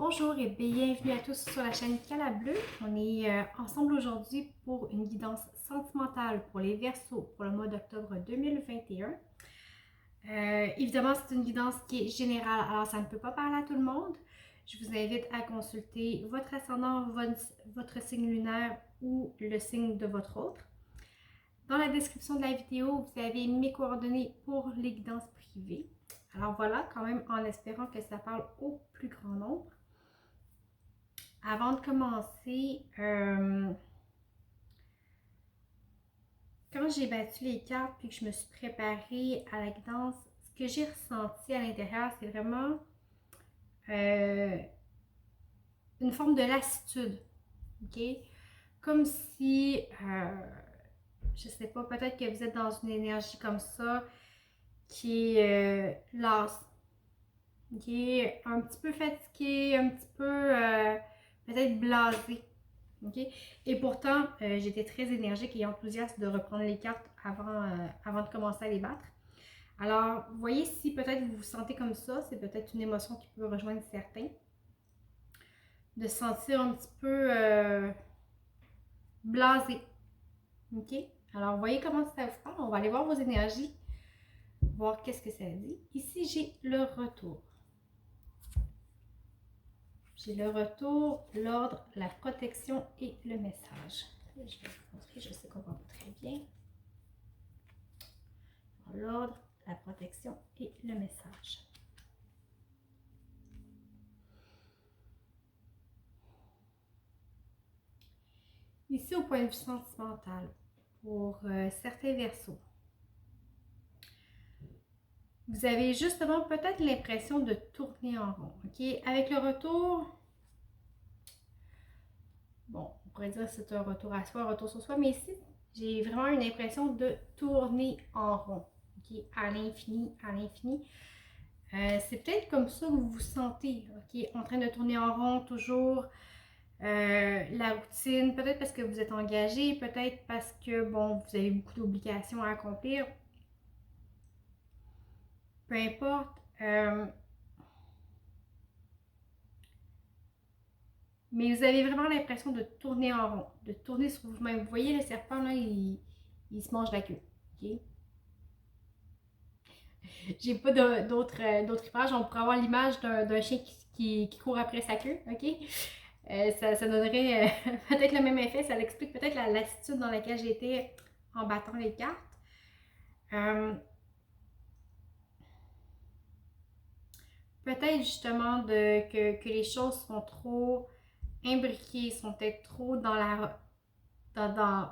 Bonjour et bienvenue à tous sur la chaîne Cala Bleu. On est ensemble aujourd'hui pour une guidance sentimentale pour les Verseaux pour le mois d'octobre 2021. Évidemment, c'est une guidance qui est générale, alors ça ne peut pas parler à tout le monde. Je vous invite à consulter votre ascendant, votre signe lunaire ou le signe de votre autre. Dans la description de la vidéo, vous avez mes coordonnées pour les guidances privées. Alors voilà, quand même en espérant que ça parle au plus grand nombre. Avant de commencer, quand j'ai battu les cartes puis que je me suis préparée à la guidance, ce que j'ai ressenti à l'intérieur, c'est vraiment une forme de lassitude. OK? Comme si, je sais pas, peut-être que vous êtes dans une énergie comme ça qui est lasse, qui est un petit peu fatiguée, un petit peu peut-être blasée. Okay? Et pourtant, j'étais très énergique et enthousiaste de reprendre les cartes avant de commencer à les battre. Alors, vous voyez, si peut-être vous vous sentez comme ça, c'est peut-être une émotion qui peut rejoindre certains. De se sentir un petit peu blasé. OK? Alors, voyez comment ça vous parle. On va aller voir vos énergies, voir qu'est-ce que ça dit. Ici, j'ai le retour. J'ai le retour, l'ordre, la protection et le message. Je vais vous montrer, je sais qu'on voit pas très bien. L'ordre, la protection et le message. Ici, au point de vue sentimental, pour certains Verseaux, vous avez justement peut-être l'impression de tourner en rond. Okay? Avec le retour, bon, on pourrait dire que c'est un retour à soi, un retour sur soi, mais ici, j'ai vraiment une impression de tourner en rond. Okay? À l'infini, à l'infini. C'est peut-être comme ça que vous vous sentez, okay? En train de tourner en rond toujours. La routine, peut-être parce que vous êtes engagé, peut-être parce que, bon, vous avez beaucoup d'obligations à accomplir. Peu importe. Mais vous avez vraiment l'impression de tourner en rond, de tourner sur vous-même. Vous voyez le serpent, là, il se mange la queue. Okay? J'ai pas d'autres images. On pourrait avoir l'image d'un chien qui court après sa queue. OK? Ça donnerait peut-être le même effet. Ça l'explique peut-être la lassitude dans laquelle j'étais en battant les cartes. Peut-être justement que les choses sont trop imbriquées, sont peut-être trop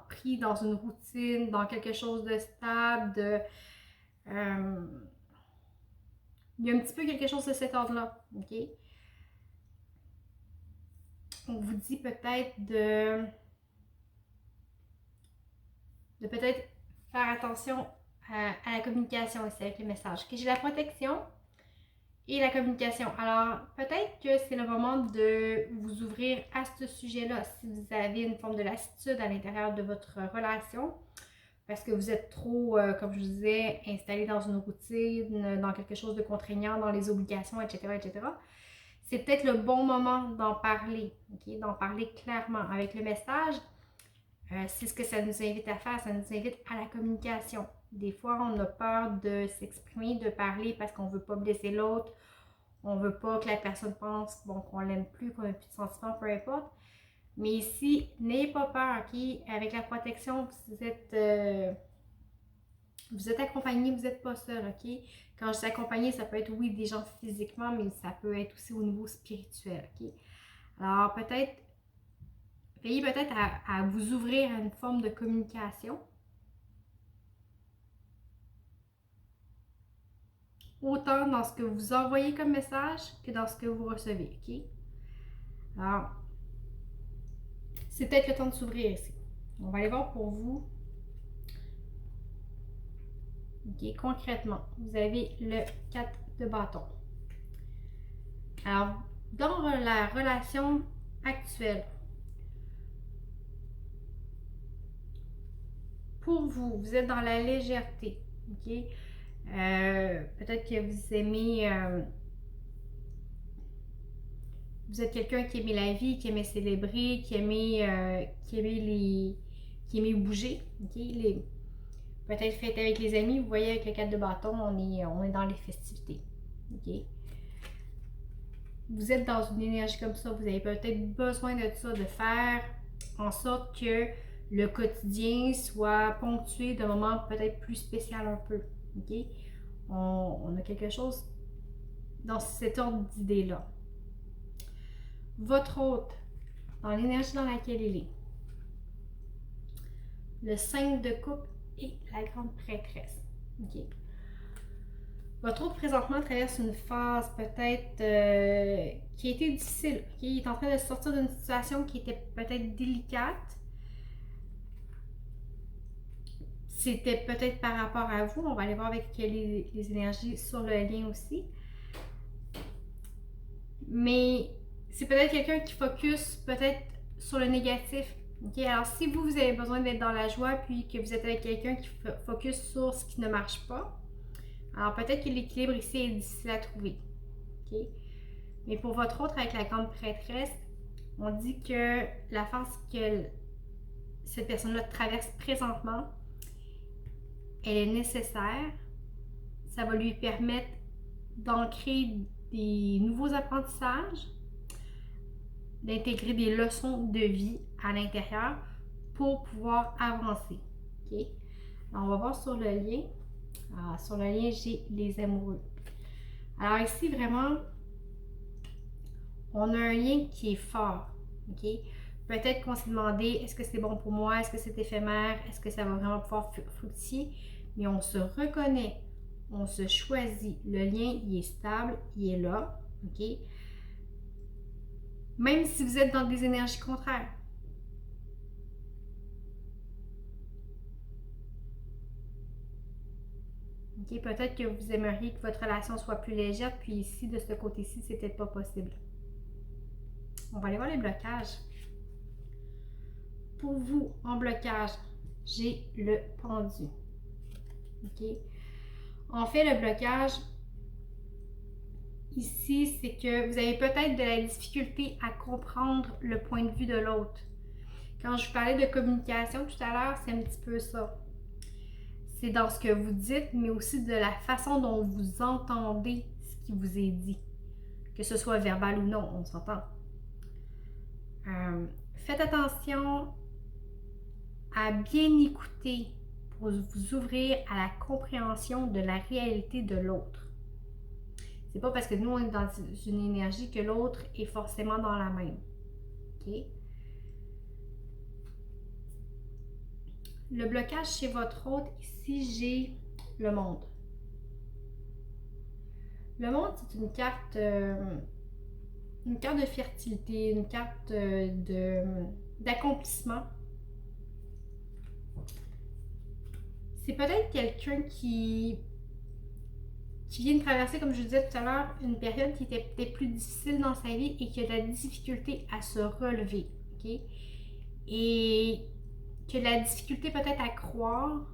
pris dans une routine, dans quelque chose de stable, il y a un petit peu quelque chose de cet ordre-là. OK? On vous dit peut-être de peut-être faire attention à la communication aussi avec les messages. Okay? J'ai la protection et la communication. Alors, peut-être que c'est le moment de vous ouvrir à ce sujet-là si vous avez une forme de lassitude à l'intérieur de votre relation parce que vous êtes trop, comme je vous disais, installé dans une routine, dans quelque chose de contraignant, dans les obligations, etc., etc. C'est peut-être le bon moment d'en parler, okay? D'en parler clairement avec le message. C'est ce que ça nous invite à faire, ça nous invite à la communication. Des fois, on a peur de s'exprimer, de parler parce qu'on ne veut pas blesser l'autre, on ne veut pas que la personne pense bon, qu'on l'aime plus, qu'on n'a plus de sentiments, peu importe. Mais ici, n'ayez pas peur, ok? Avec la protection, vous êtes accompagné, vous n'êtes pas seul, ok? Quand je dis accompagné, ça peut être, oui, des gens physiquement, mais ça peut être aussi au niveau spirituel, ok? Alors, veillez peut-être à vous ouvrir à une forme de communication. Autant dans ce que vous envoyez comme message que dans ce que vous recevez, ok? Alors, c'est peut-être le temps de s'ouvrir ici. On va aller voir pour vous. Ok, concrètement, vous avez le 4 de bâton. Alors, dans la relation actuelle, pour vous, vous êtes dans la légèreté, ok? Peut-être que vous aimez vous êtes quelqu'un qui aimait la vie, qui aimait célébrer, qui aimait bouger, ok? Peut-être fêter avec les amis, vous voyez avec le 4 de bâton, on est dans les festivités, ok? Vous êtes dans une énergie comme ça, vous avez peut-être besoin de ça, de faire en sorte que le quotidien soit ponctué de moments peut-être plus spéciaux un peu, ok? On a quelque chose dans cet ordre d'idée-là. Votre hôte, dans l'énergie dans laquelle il est, le 5 de coupe et la grande prêtresse. Okay. Votre hôte présentement traverse une phase peut-être qui a été difficile. Okay? Il est en train de sortir d'une situation qui était peut-être délicate. C'était peut-être par rapport à vous. On va aller voir avec les énergies sur le lien aussi. Mais c'est peut-être quelqu'un qui focus peut-être sur le négatif. Okay? Alors, si vous avez besoin d'être dans la joie, puis que vous êtes avec quelqu'un qui focus sur ce qui ne marche pas, alors peut-être que l'équilibre ici est difficile à trouver. Okay? Mais pour votre autre, avec la grande prêtresse, on dit que la phase que cette personne-là traverse présentement, elle est nécessaire. Ça va lui permettre d'ancrer des nouveaux apprentissages, d'intégrer des leçons de vie à l'intérieur pour pouvoir avancer. Okay? Alors, on va voir sur le lien. Alors, sur le lien, j'ai les amoureux. Alors ici, vraiment, on a un lien qui est fort. Okay? Peut-être qu'on s'est demandé, est-ce que c'est bon pour moi? Est-ce que c'est éphémère? Est-ce que ça va vraiment pouvoir fructifier? Mais on se reconnaît, on se choisit. Le lien, il est stable, il est là. Okay? Même si vous êtes dans des énergies contraires. Okay? Peut-être que vous aimeriez que votre relation soit plus légère, puis ici, de ce côté-ci, c'est peut-être pas possible. On va aller voir les blocages. Pour vous, en blocage, j'ai le pendu. OK? En fait, le blocage, ici, c'est que vous avez peut-être de la difficulté à comprendre le point de vue de l'autre. Quand je vous parlais de communication tout à l'heure, c'est un petit peu ça. C'est dans ce que vous dites, mais aussi de la façon dont vous entendez ce qui vous est dit. Que ce soit verbal ou non, on s'entend. Faites attention à bien écouter pour vous ouvrir à la compréhension de la réalité de l'autre. C'est pas parce que nous on est dans une énergie que l'autre est forcément dans la même. OK? Le blocage chez votre hôte, ici j'ai le monde. Le monde, c'est une carte de fertilité, une carte d'accomplissement. C'est peut-être quelqu'un qui vient de traverser, comme je vous disais tout à l'heure, une période qui était peut-être plus difficile dans sa vie et qui a de la difficulté à se relever. Okay? Et qui a de la difficulté peut-être à croire,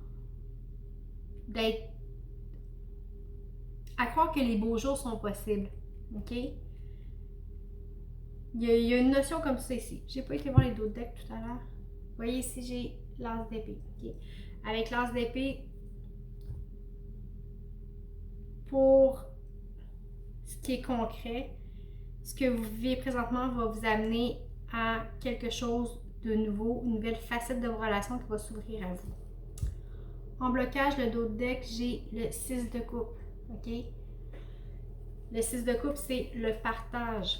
à croire que les beaux jours sont possibles. OK? Il y a une notion comme ça ici. J'ai pas été voir les d'autres decks tout à l'heure. Vous voyez ici, j'ai l'as d'épée. Okay? Avec l'as d'épée, pour ce qui est concret, ce que vous vivez présentement va vous amener à quelque chose de nouveau, une nouvelle facette de vos relations qui va s'ouvrir à vous. En blocage, le dos de deck, j'ai le 6 de coupe. OK? Le 6 de coupe, c'est le partage.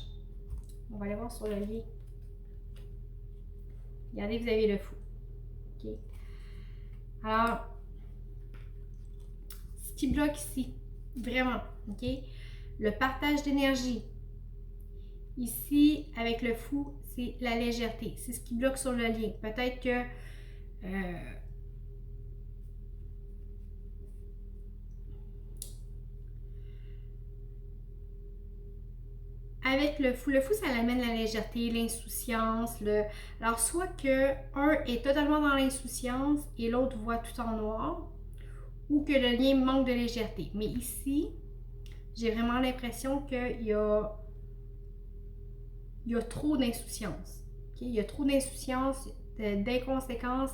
On va aller voir sur le lien. Regardez, vous avez le fou. OK? Alors, ce qui bloque ici, vraiment, OK? Le partage d'énergie. Ici, avec le fou, c'est la légèreté. C'est ce qui bloque sur le lien. Peut-être que avec le fou, ça l'amène la légèreté, l'insouciance. Alors, soit que un est totalement dans l'insouciance et l'autre voit tout en noir, ou que le lien manque de légèreté. Mais ici, j'ai vraiment l'impression qu'il y a il y a trop d'insouciance. Okay? Il y a trop d'insouciance, d'inconséquence.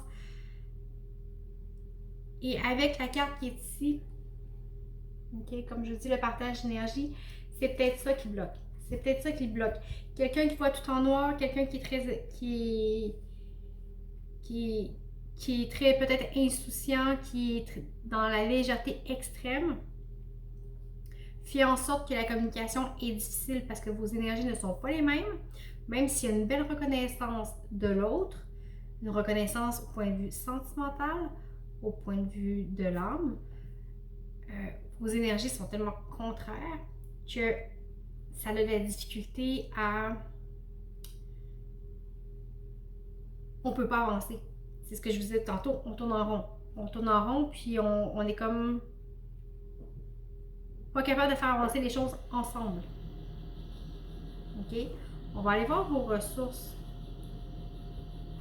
Et avec la carte qui est ici, okay, comme je vous dis, le partage d'énergie, c'est peut-être ça qui bloque. C'est peut-être ça qui bloque. Quelqu'un qui voit tout en noir, quelqu'un qui est très... qui est très peut-être insouciant, qui est dans la légèreté extrême, fait en sorte que la communication est difficile parce que vos énergies ne sont pas les mêmes, même s'il y a une belle reconnaissance de l'autre, une reconnaissance au point de vue sentimental, au point de vue de l'âme, vos énergies sont tellement contraires que ça a de la difficulté à... On peut pas avancer. C'est ce que je vous disais tantôt, on tourne en rond. On tourne en rond, puis on est comme pas capable de faire avancer les choses ensemble. OK? On va aller voir vos ressources.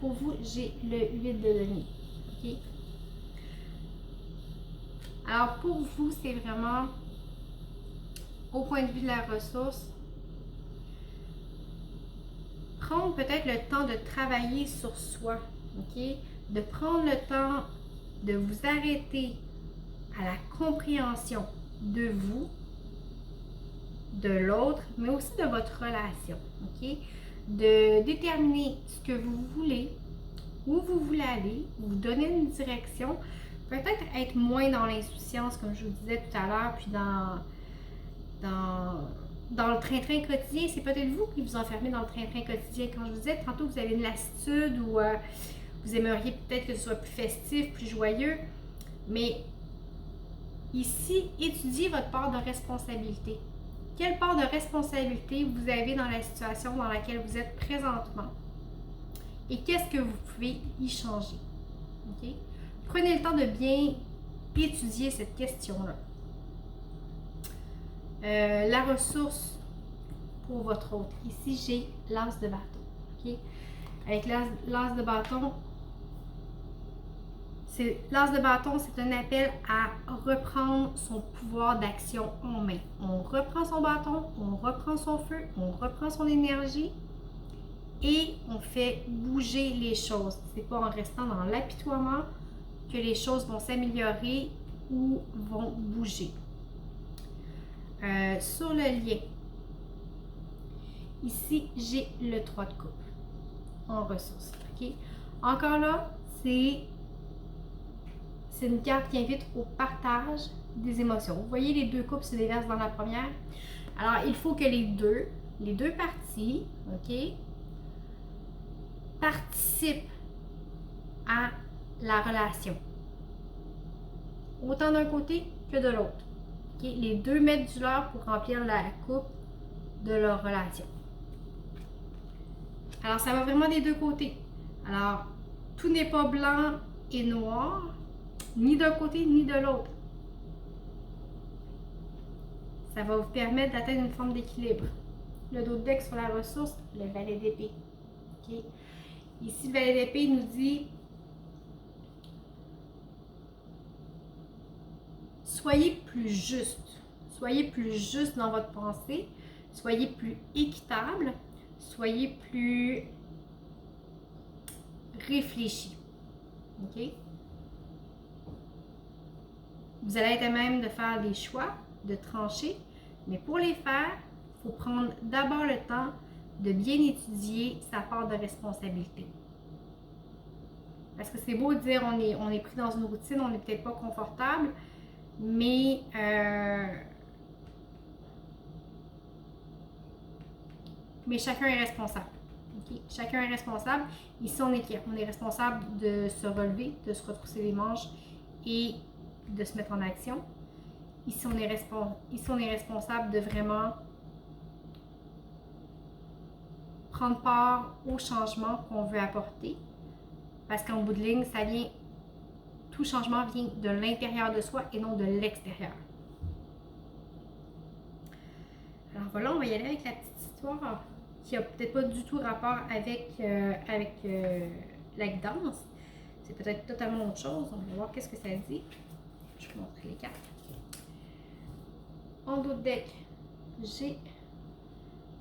Pour vous, j'ai le 8 de denier. OK? Alors, pour vous, c'est vraiment au point de vue de la ressource, prendre peut-être le temps de travailler sur soi. OK? De prendre le temps de vous arrêter à la compréhension de vous, de l'autre, mais aussi de votre relation. OK? De déterminer ce que vous voulez, où vous voulez aller, vous donner une direction, peut-être être moins dans l'insouciance, comme je vous disais tout à l'heure, puis dans le train-train quotidien. C'est peut-être vous qui vous enfermez dans le train-train quotidien. Quand je vous disais tantôt, vous avez une lassitude ou vous aimeriez peut-être que ce soit plus festif, plus joyeux, mais ici, étudiez votre part de responsabilité. Quelle part de responsabilité vous avez dans la situation dans laquelle vous êtes présentement? Et qu'est-ce que vous pouvez y changer? Okay? Prenez le temps de bien étudier cette question-là. La ressource pour votre autre. Ici, j'ai l'as de bâton. Okay? Avec l'as de bâton, l'as de bâton, c'est un appel à reprendre son pouvoir d'action en main. On reprend son bâton, on reprend son feu, on reprend son énergie et on fait bouger les choses. C'est pas en restant dans l'apitoiement que les choses vont s'améliorer ou vont bouger. Sur le lien, ici, j'ai le 3 de coupe en ressources. Okay? Encore là, c'est une carte qui invite au partage des émotions. Vous voyez, les deux coupes se déversent dans la première. Alors, il faut que les deux parties, OK, participent à la relation. Autant d'un côté que de l'autre. Okay? Les deux mettent du leur pour remplir la coupe de leur relation. Alors, ça va vraiment des deux côtés. Alors, tout n'est pas blanc et noir, ni d'un côté ni de l'autre. Ça va vous permettre d'atteindre une forme d'équilibre. Le dos de deck sur la ressource, le valet d'épée. Okay? Ici, le valet d'épée nous dit soyez plus juste. Soyez plus juste dans votre pensée. Soyez plus équitable. Soyez plus réfléchi. OK? Vous allez être à même de faire des choix, de trancher, mais pour les faire, il faut prendre d'abord le temps de bien étudier sa part de responsabilité. Parce que c'est beau de dire on est pris dans une routine, on n'est peut-être pas confortable, mais chacun est responsable. Okay? Chacun est responsable. Ici, on est responsable de se relever, de se retrousser les manches et de se mettre en action. Ici, on est responsable de vraiment prendre part au changement qu'on veut apporter. Parce qu'en bout de ligne, tout changement vient de l'intérieur de soi et non de l'extérieur. Alors voilà, on va y aller avec la petite histoire qui n'a peut-être pas du tout rapport avec la guidance. C'est peut-être totalement autre chose. On va voir qu'est-ce que ça dit. Je vais vous montrer les cartes. En dos de deck, j'ai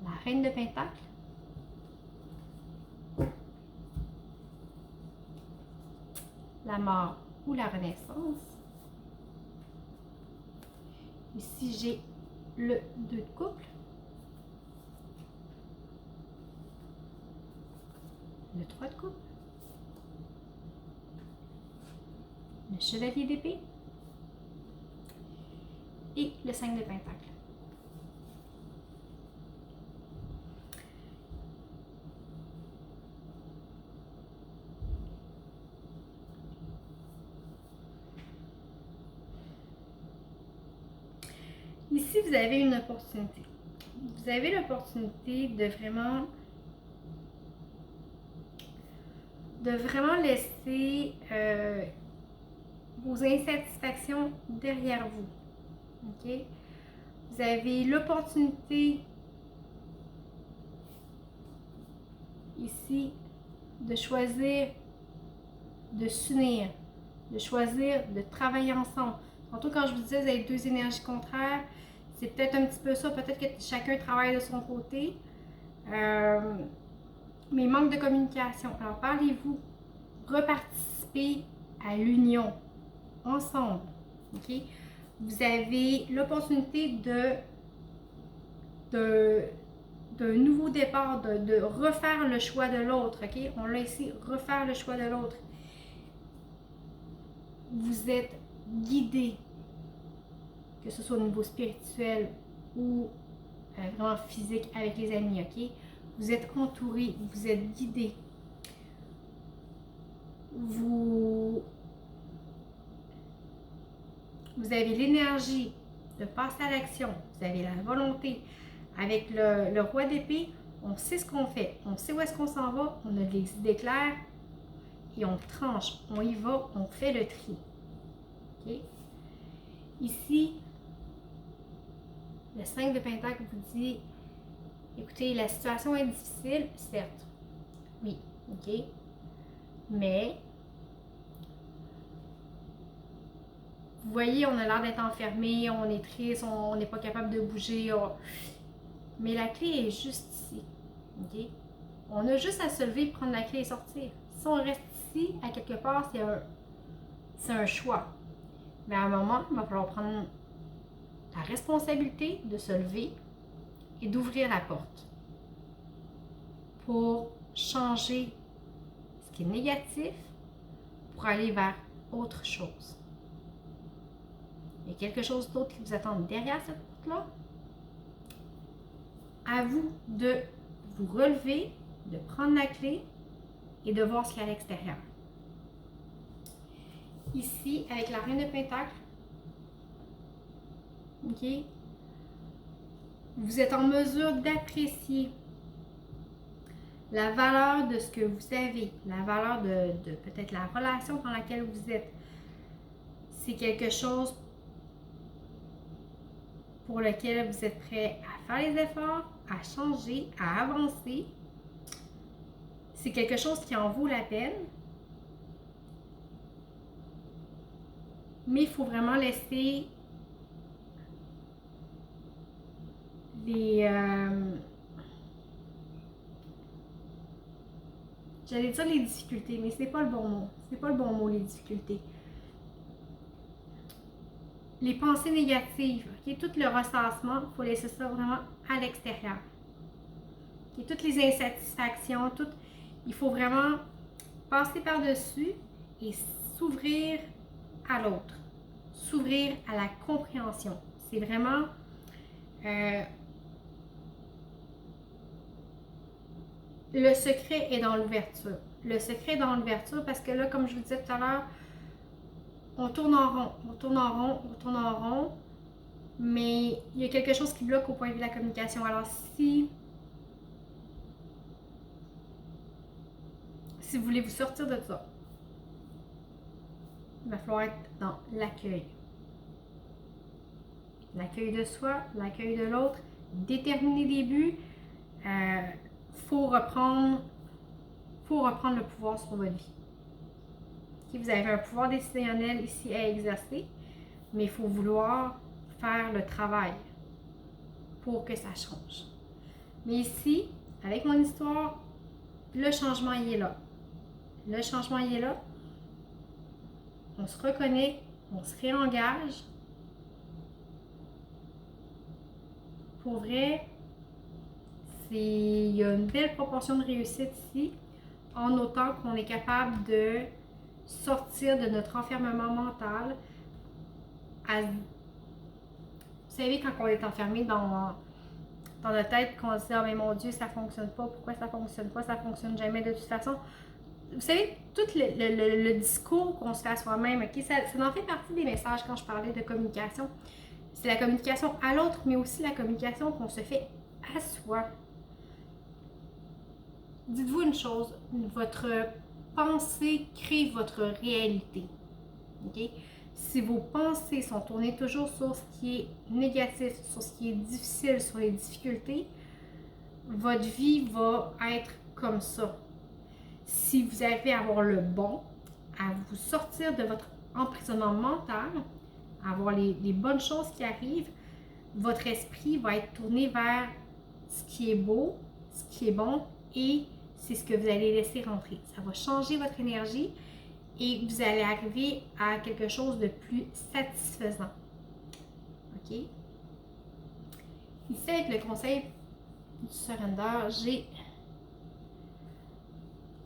la Reine de Pentacle, la mort ou la renaissance. Ici, j'ai le 2 de couple, le 3 de couple, le chevalier d'épée et le 5 de pentacle. Ici, vous avez une opportunité. Vous avez l'opportunité de vraiment laisser vos insatisfactions derrière vous. OK? Vous avez l'opportunité ici de choisir de s'unir, de choisir de travailler ensemble. Tantôt, quand je vous disais, vous avez 2 énergies contraires, c'est peut-être un petit peu ça. Peut-être que chacun travaille de son côté. Mais manque de communication. Alors, parlez-vous. Reparticipez à l'union. Ensemble. OK? Vous avez l'opportunité d'un nouveau départ, de refaire le choix de l'autre. OK? On l'a ici, refaire le choix de l'autre. Vous êtes guidé, que ce soit au niveau spirituel ou vraiment physique avec les amis, OK? Vous êtes entouré, vous êtes guidé. Vous avez l'énergie de passer à l'action, vous avez la volonté. Avec le roi d'épée, on sait ce qu'on fait, on sait où est-ce qu'on s'en va, on a des idées claires et on tranche, on y va, on fait le tri. Okay? Ici, le 5 de pentacle vous dit, écoutez, la situation est difficile, certes, oui, ok, mais vous voyez, on a l'air d'être enfermé, on est triste, on n'est pas capable de bouger, mais la clé est juste ici, ok? On a juste à se lever, prendre la clé et sortir. Si on reste ici, à quelque part, c'est un choix. Mais à un moment, il va falloir prendre la responsabilité de se lever et d'ouvrir la porte pour changer ce qui est négatif pour aller vers autre chose. Il y a quelque chose d'autre qui vous attend derrière cette porte-là. À vous de vous relever, de prendre la clé et de voir ce qu'il y a à l'extérieur. Ici, avec la reine de pentacle, ok, vous êtes en mesure d'apprécier la valeur de ce que vous avez, la valeur de peut-être la relation dans laquelle vous êtes. C'est quelque chose pour lequel vous êtes prêt à faire les efforts, à changer, à avancer. C'est quelque chose qui en vaut la peine. Mais il faut vraiment laisser j'allais dire les difficultés, mais c'est pas le bon mot. C'est pas le bon mot, les difficultés. Les pensées négatives, okay? Tout le ressassement, il faut laisser ça vraiment à l'extérieur. Okay? Toutes les insatisfactions, il faut vraiment passer par-dessus et s'ouvrir à l'autre, s'ouvrir à la compréhension. C'est vraiment le secret est dans l'ouverture. Le secret est dans l'ouverture parce que là, comme je vous disais tout à l'heure, on tourne en rond, on tourne en rond, on tourne en rond, mais il y a quelque chose qui bloque au point de vue de la communication. Alors si vous voulez vous sortir de ça, il va falloir être dans l'accueil. L'accueil de soi, l'accueil de l'autre, déterminer des buts. Faut reprendre le pouvoir sur votre vie. Okay, vous avez un pouvoir décisionnel ici à exercer, mais il faut vouloir faire le travail pour que ça change. Mais ici, avec mon histoire, le changement il est là. Le changement il est là. on se reconnecte, on se réengage. Pour vrai, il y a une belle proportion de réussite ici, en autant qu'on est capable de sortir de notre enfermement mental. Vous savez, quand on est enfermé dans notre tête, qu'on se dit « Oh mais mon Dieu, ça fonctionne pas, pourquoi ça fonctionne pas, ça fonctionne jamais de toute façon ». Vous savez, tout le discours qu'on se fait à soi-même, okay? Ça en fait partie des messages quand je parlais de communication. C'est la communication à l'autre, mais aussi la communication qu'on se fait à soi. Dites-vous une chose, votre pensée crée votre réalité. Okay? Si vos pensées sont tournées toujours sur ce qui est négatif, sur ce qui est difficile, sur les difficultés, votre vie va être comme ça. Si vous arrivez à avoir le bon, à vous sortir de votre emprisonnement mental, à avoir les bonnes choses qui arrivent, votre esprit va être tourné vers ce qui est beau, ce qui est bon, et c'est ce que vous allez laisser rentrer. Ça va changer votre énergie et vous allez arriver à quelque chose de plus satisfaisant. OK? Ici, avec le conseil du surrender, j'ai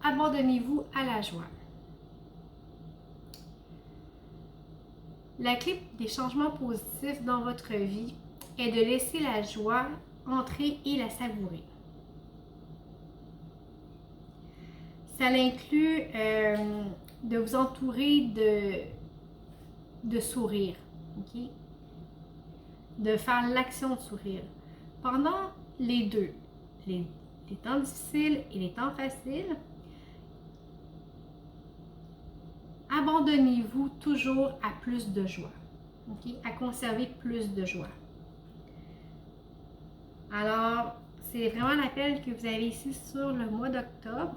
abandonnez-vous à la joie. La clé des changements positifs dans votre vie est de laisser la joie entrer et la savourer. Ça inclut de vous entourer de sourire, okay? De faire l'action de sourire. Pendant les deux, les temps difficiles et les temps faciles, abandonnez-vous toujours à plus de joie, okay? À conserver plus de joie. Alors, c'est vraiment l'appel que vous avez ici sur le mois d'octobre.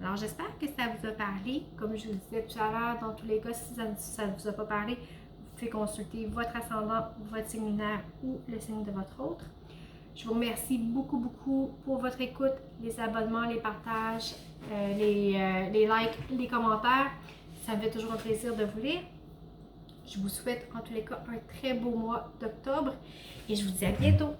Alors, j'espère que ça vous a parlé. Comme je vous disais tout à l'heure, dans tous les cas, si ça ne vous a pas parlé, vous pouvez consulter votre ascendant, votre signe lunaire ou le signe de votre autre. Je vous remercie beaucoup, beaucoup pour votre écoute, les abonnements, les partages, les likes, les commentaires. Ça me fait toujours un plaisir de vous lire. Je vous souhaite en tous les cas un très beau mois d'octobre et je vous dis à bientôt.